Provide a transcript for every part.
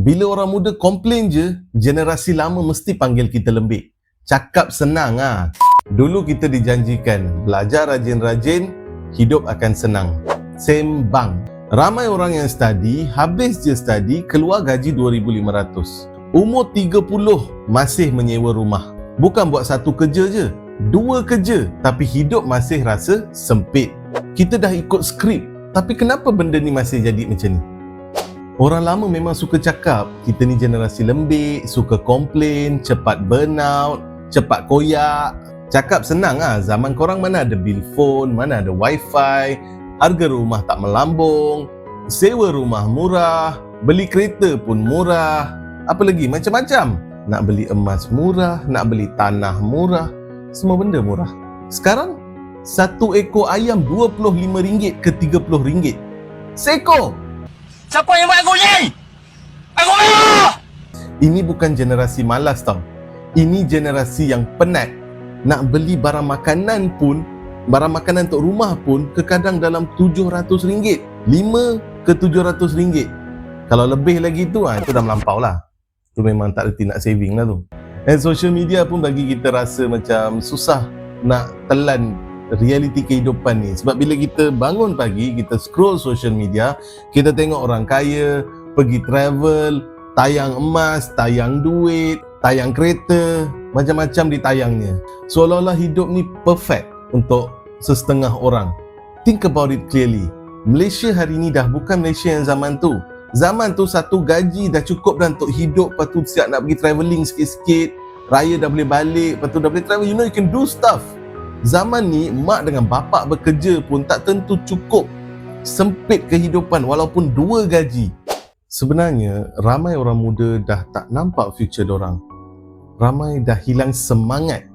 Bila orang muda komplain je, generasi lama mesti panggil kita lembik. Cakap senang ah. Dulu kita dijanjikan belajar rajin-rajin, hidup akan senang. Sembang. Ramai orang yang study, habis je study, keluar gaji 2,500. Umur 30 masih menyewa rumah. Bukan buat satu kerja je, 2 kerja, tapi hidup masih rasa sempit. Kita dah ikut skrip, tapi kenapa benda ni masih jadi macam ni? Orang lama memang suka cakap, kita ni generasi lembik, suka komplain, cepat burnout, cepat koyak. Cakap senang ah, zaman korang mana ada bil phone, mana ada wifi, harga rumah tak melambung, sewa rumah murah, beli kereta pun murah, apa lagi macam-macam. Nak beli emas murah, nak beli tanah murah, semua benda murah. Sekarang, satu ekor ayam RM25 ke RM30. Seekor! Siapa yang buat aku ni? Aku marah! Ini bukan generasi malas tau. Ini generasi yang penat. Nak beli barang makanan pun, barang makanan untuk rumah pun kadang dalam RM700. 5 ke RM700. Kalau lebih lagi tu, itu dah melampau lah. Tu memang tak reti nak saving lah tu. Dan social media pun bagi kita rasa macam susah nak telan realiti kehidupan ni. Sebab bila kita bangun pagi, kita scroll social media, kita tengok orang kaya pergi travel, tayang emas, tayang duit, tayang kereta, macam-macam ditayangnya. Seolah-olah hidup ni perfect untuk sesetengah orang. Think about it clearly. Malaysia hari ni dah bukan Malaysia yang zaman tu. Zaman tu satu gaji dah cukup dah untuk hidup, lepas tu siap nak pergi travelling sikit-sikit, raya dah boleh balik, lepas tu dah boleh travel, you know, you can do stuff. Zaman ni, mak dengan bapak bekerja pun tak tentu cukup. Sempit kehidupan walaupun 2 gaji. Sebenarnya, ramai orang muda dah tak nampak future dorang. Ramai dah hilang semangat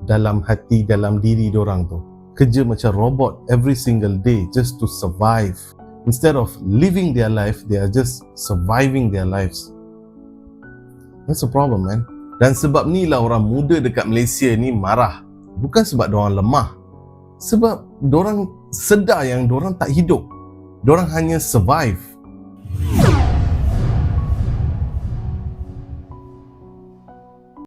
dalam hati, dalam diri dorang tu. Kerja macam robot every single day just to survive. Instead of living their life, they are just surviving their lives. That's a problem, man. Dan sebab ni lah orang muda dekat Malaysia ni marah. Bukan sebab diorang lemah, sebab diorang sedar yang diorang tak hidup, diorang hanya survive.